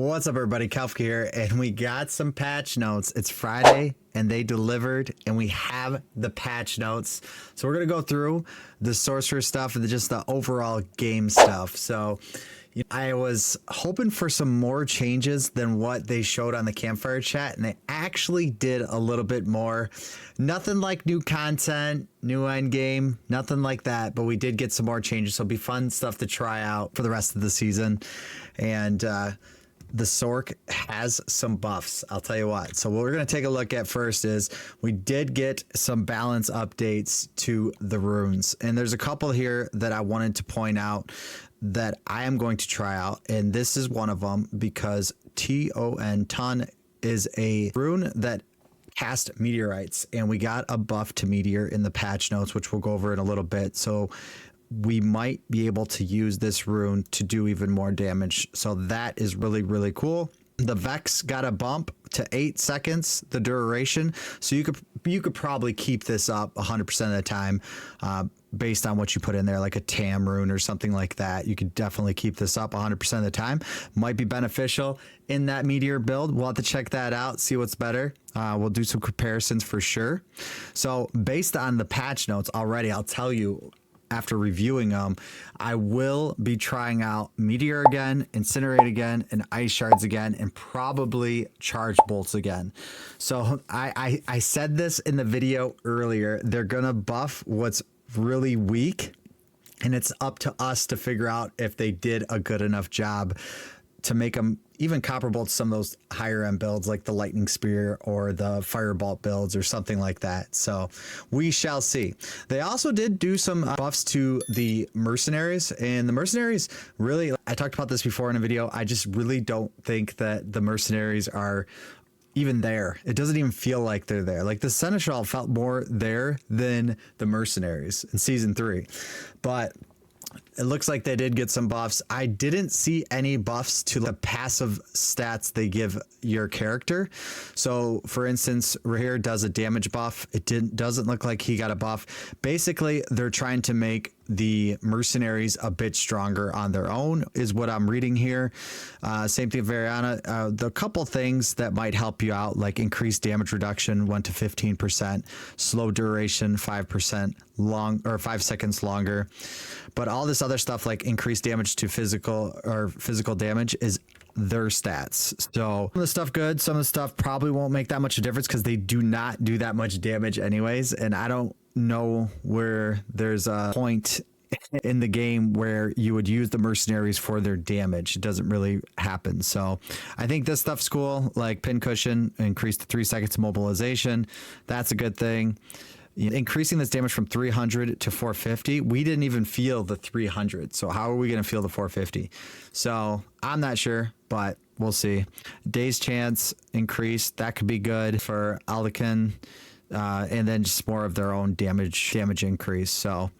What's up, everybody? Kefka here, and we got some patch notes. It's Friday, and they delivered, and we have the patch notes. So we're gonna go through the Sorcerer stuff and just the overall game stuff. So I was hoping for some more changes than what they showed on the campfire chat, and they actually did a little bit more. Nothing like new content, new end game, nothing like that, but we did get some more changes. So it'll be fun stuff to try out for the rest of the season. And the Sorc has some buffs, I'll tell you what. So what we're going to take a look at first is we did get some balance updates to the runes. And there's a couple here that I wanted to point out that I am going to try out. And this is one of them because Ton is a rune that cast meteorites. And we got a buff to meteor in the patch notes, which we'll go over in a little bit. So we might be able to use this rune to do even more damage. So that is really, really cool. The Vex got a bump to 8 seconds, the duration. So you could probably keep this up 100% of the time based on what you put in there, like a Tam rune or something like that. You could definitely keep this up 100% of the time. Might be beneficial in that meteor build. We'll have to check that out, see what's better. We'll do some comparisons for sure. So based on the patch notes already, I'll tell you, after reviewing them, I will be trying out Meteor again, Incinerate again, and Ice Shards again, and probably Charge Bolts again. So I said this in the video earlier, they're gonna buff what's really weak, and it's up to us to figure out if they did a good enough job to make them even comparable to some of those higher end builds like the Lightning Spear or the Firebolt builds or something like that. So we shall see. They also did do some buffs to the mercenaries, and the mercenaries really, I talked about this before in a video, I just really don't think that the mercenaries are even there. It doesn't even feel like they're there. Like the Seneschal felt more there than the mercenaries in season 3, but it looks like they did get some buffs. I didn't see any buffs to the passive stats they give your character. So for instance, Rahir does a damage buff. It doesn't look like he got a buff. Basically, they're trying to make the mercenaries a bit stronger on their own is what I'm reading here. Same thing with Variana. The couple things that might help you out, like increased damage reduction 1 to 15%, slow duration 5% long, or 5 seconds longer. But all this other stuff like increased damage to physical damage is their stats. So some of the stuff good, some of the stuff probably won't make that much of a difference because they do not do that much damage anyways. And I don't know where there's a point in the game where you would use the mercenaries for their damage. It doesn't really happen. So I think this stuff's cool, like Pincushion, increased to 3 seconds mobilization. That's a good thing. Increasing this damage from 300 to 450, we didn't even feel the 300. So how are we going to feel the 450? So I'm not sure, but we'll see. Days chance increased. That could be good for Aldecan. And then just more of their own damage increase. So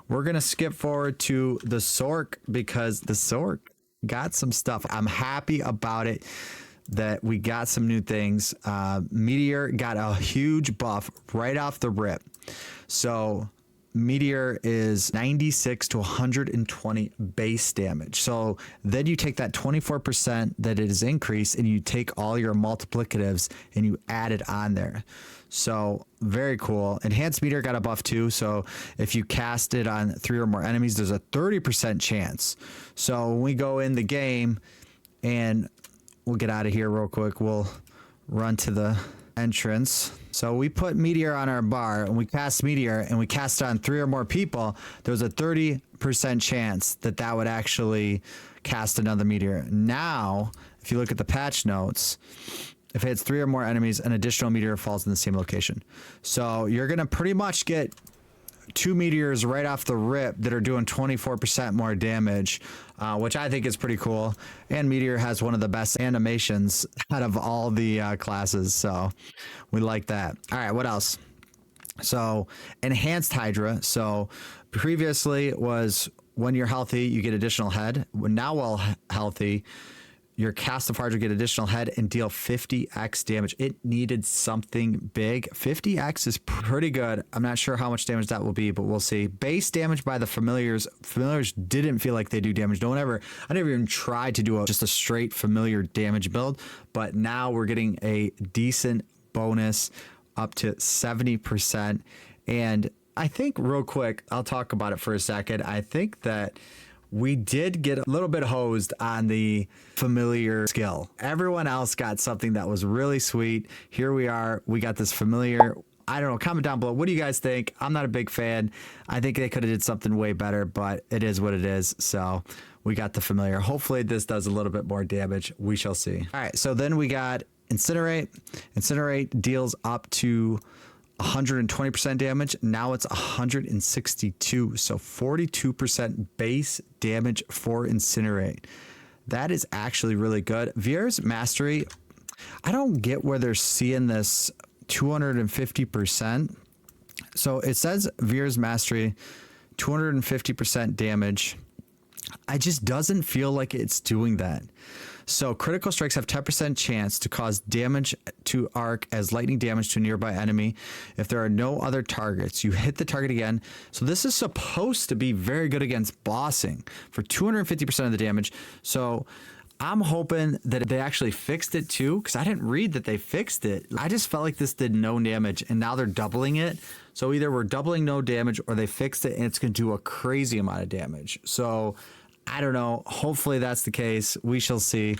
we're going to skip forward to the Sorc because the Sorc got some stuff. I'm happy about it that we got some new things. Meteor got a huge buff right off the rip. So Meteor is 96 to 120 base damage. So then you take that 24% that it is increased and you take all your multiplicatives and you add it on there. So very cool. Enhanced Meteor got a buff too. So if you cast it on 3 or more enemies, there's a 30% chance. So when we go in the game, and we'll get out of here real quick, we'll run to the entrance. So we put Meteor on our bar and we cast Meteor and we cast it on 3 or more people. There's a 30% chance that that would actually cast another Meteor. Now, if you look at the patch notes, if it hits 3 or more enemies, an additional Meteor falls in the same location. So you're going to pretty much get 2 meteors right off the rip that are doing 24% more damage, which I think is pretty cool. And Meteor has one of the best animations out of all the classes, so we like that. All right, what else? So Enhanced Hydra. So previously it was when you're healthy, you get additional head. Now while healthy, Your cast of hearts will get additional head and deal 50x damage. It needed something big. 50x is pretty good. I'm not sure how much damage that will be, but we'll see. Base damage by the familiars. Familiars didn't feel like they do damage. I never even tried to do just a straight familiar damage build, but now we're getting a decent bonus up to 70%. And I think real quick, I'll talk about it for a second. I think that we did get a little bit hosed on the familiar skill. Everyone else got something that was really sweet. Here we are. We got this familiar. I don't know. Comment down below. What do you guys think? I'm not a big fan. I think they could have did something way better, but it is what it is. So we got the familiar. Hopefully this does a little bit more damage. We shall see. All right. So then we got Incinerate. Incinerate deals up to 120% damage. Now it's 162. So 42% base damage for Incinerate. That is actually really good. Vier's Mastery, I don't get where they're seeing this 250%. So it says Vier's Mastery, 250% damage. I just doesn't feel like it's doing that. So critical strikes have 10% chance to cause damage to arc as lightning damage to a nearby enemy. If there are no other targets, you hit the target again. So this is supposed to be very good against bossing for 250% of the damage. So I'm hoping that they actually fixed it too, because I didn't read that they fixed it. I just felt like this did no damage, and now they're doubling it. So either we're doubling no damage or they fixed it and it's going to do a crazy amount of damage. So I don't know. Hopefully that's the case. We shall see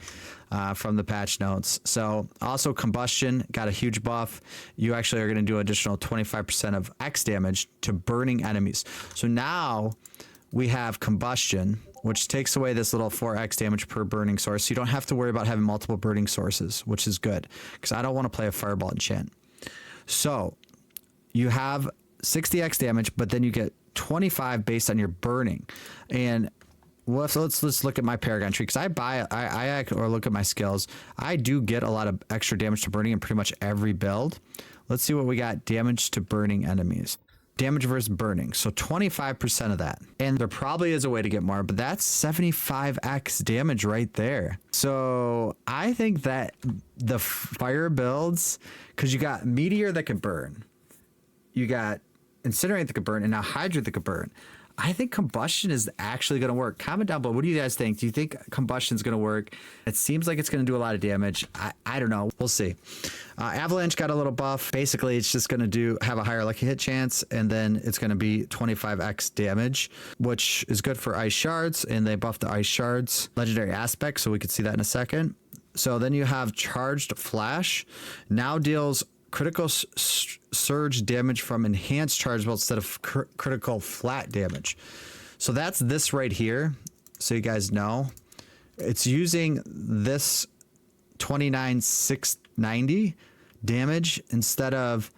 from the patch notes. So also Combustion got a huge buff. You actually are going to do additional 25% of X damage to burning enemies. So now we have Combustion, which takes away this little 4x damage per burning source. You don't have to worry about having multiple burning sources, which is good because I don't want to play a Fireball enchant. So you have 60x damage, but then you get 25 based on your burning. And well, so let's look at my Paragon tree, because I look at my skills. I do get a lot of extra damage to burning in pretty much every build. Let's see what we got. Damage to burning enemies. Damage versus burning. So 25% of that. And there probably is a way to get more, but that's 75x damage right there. So I think that the fire builds, because you got Meteor that can burn. You got Incinerate that can burn, and now Hydra that can burn. I think Combustion is actually going to work. Comment down below. What do you guys think? Do you think Combustion is going to work? It seems like it's going to do a lot of damage. I don't know. We'll see. Avalanche got a little buff. Basically, it's just going to have a higher lucky hit chance, and then it's going to be 25x damage, which is good for Ice Shards, and they buffed the Ice Shards legendary aspect, so we could see that in a second. So then you have Charged Flash. Now deals critical surge damage from enhanced charge bolts instead of critical flat damage. So that's this right here. So you guys know it's using this 29,690 damage instead of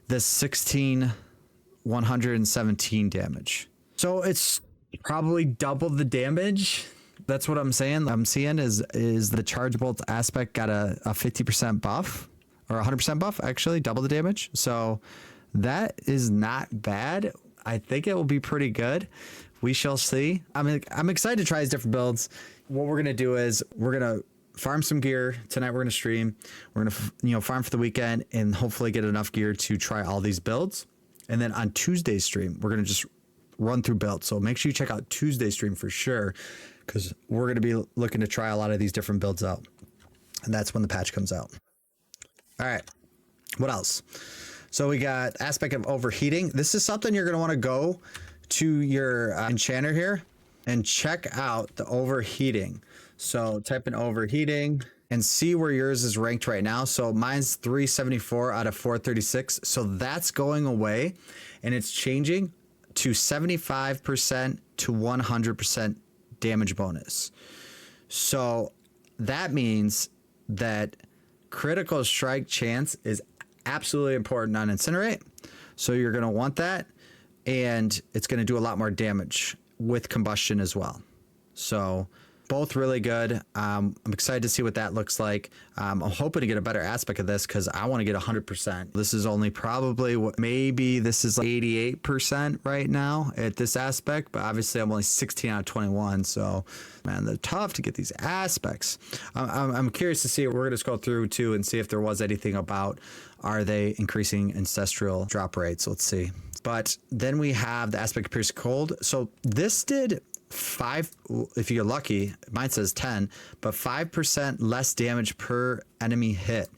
this 16,117 damage. So it's probably double the damage. That's what I'm saying. I'm seeing is the charge bolt aspect got a 50% buff. Or 100% buff, actually, double the damage. So that is not bad. I think it will be pretty good. We shall see. I'm excited to try these different builds. What we're gonna do is we're gonna farm some gear tonight. We're gonna stream. We're gonna farm for the weekend and hopefully get enough gear to try all these builds. And then on Tuesday's stream, we're gonna just run through builds. So make sure you check out Tuesday's stream for sure, because we're gonna be looking to try a lot of these different builds out. And that's when the patch comes out. All right, what else? So we got aspect of overheating. This is something you're going to want to go to your enchanter here and check out the overheating. So type in overheating and see where yours is ranked right now. So mine's 374 out of 436. So that's going away, and it's changing to 75% to 100% damage bonus. So that means that critical strike chance is absolutely important on Incinerate. So you're going to want that, and it's going to do a lot more damage with Combustion as well. So Both really good. I'm excited to see what that looks like. I'm hoping to get a better aspect of this because I want to get 100%. This is only probably maybe this is like 88% right now at this aspect, but obviously I'm only 16 out of 21. So, man, they're tough to get these aspects. I'm curious to see. We're going to scroll through too and see if there was anything about are they increasing ancestral drop rates. Let's see. But then we have the aspect of Pierce Cold. So this did 5, if you're lucky, mine says 10, but 5% less damage per enemy hit.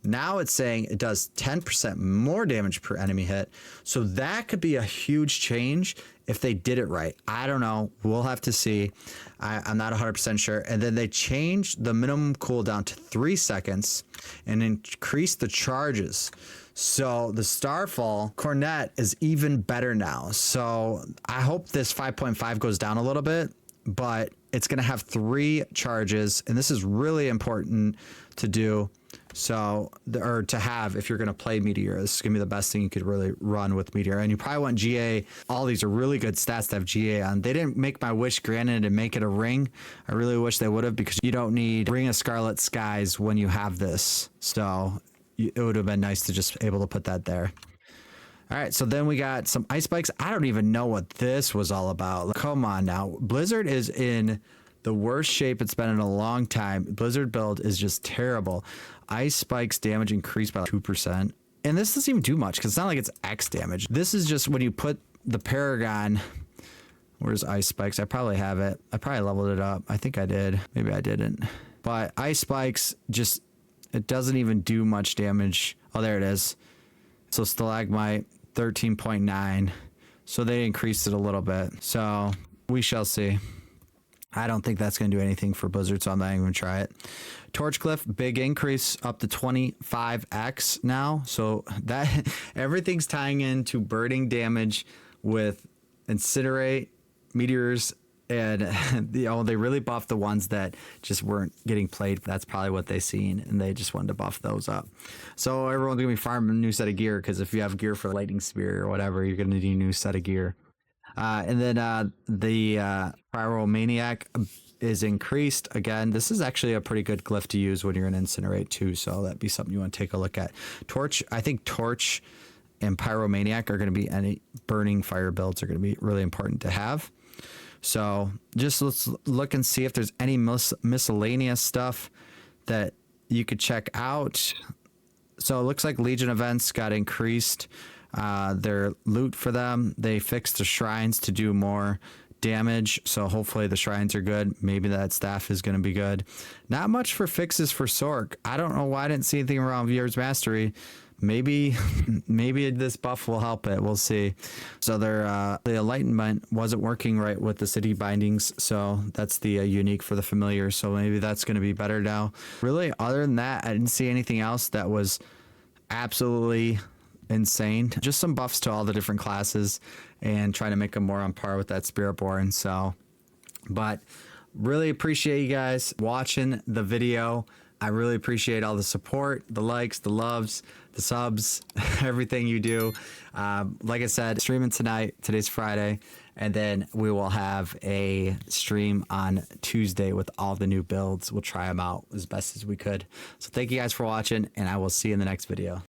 Now it's saying it does 10% more damage per enemy hit. So that could be a huge change if they did it right. I don't know. We'll have to see. I'm not 100% sure. And then they changed the minimum cooldown to 3 seconds and increased the charges. So the Starfall Cornet is even better now. So I hope this 5.5 goes down a little bit, but it's going to have 3 charges. And this is really important to do. So, or to have if you're going to play Meteor. This is going to be the best thing you could really run with Meteor. And you probably want GA. All these are really good stats to have GA on. They didn't make my wish granted and make it a ring. I really wish they would have, because you don't need Ring of Scarlet Skies when you have this. So it would have been nice to just able to put that there. All right, so then we got some ice spikes. I don't even know what this was all about. Come on now. Blizzard is in the worst shape it's been in a long time. Blizzard build is just terrible. Ice spikes damage increased by like 2%. And this doesn't even do much because it's not like it's X damage. This is just when you put the Paragon. Where's ice spikes? I probably have it. I probably leveled it up. I think I did. Maybe I didn't. But ice spikes just, it doesn't even do much damage. Oh, there it is. So stalagmite 13.9. So they increased it a little bit. So we shall see. I don't think that's going to do anything for Blizzard, so I'm not even going to try it. Torchcliff, big increase up to 25x now. So that everything's tying into burning damage with Incinerate, Meteors, and they really buffed the ones that just weren't getting played. That's probably what they seen, and they just wanted to buff those up. So everyone's going to be farming a new set of gear, because if you have gear for Lightning Spear or whatever, you're going to need a new set of gear. And then the Pyromaniac is increased again. This is actually a pretty good glyph to use when you're in Incinerate too, so that'd be something you want to take a look at. Torch, I think Torch and Pyromaniac are going to be, any burning fire builds are going to be really important to have. So just let's look and see if there's any miscellaneous stuff that you could check out. So it looks like Legion events got increased. Their loot for them, they fixed the shrines to do more damage, so hopefully the shrines are good. Maybe that staff is going to be good. Not much for fixes for Sork. I don't know why I didn't see anything around Viewer's Mastery. Maybe this buff will help it. We'll see. So the Enlightenment wasn't working right with the city bindings, so that's the unique for the familiar, so maybe that's going to be better now. Really, other than that, I didn't see anything else that was absolutely insane. Just some buffs to all the different classes and trying to make them more on par with that Spiritborn. So, but really appreciate you guys watching the video. I really appreciate all the support, the likes, the loves, the subs, everything you do. Like I said, streaming tonight. Today's Friday. And then we will have a stream on Tuesday with all the new builds. We'll try them out as best as we could. So thank you guys for watching, and I will see you in the next video.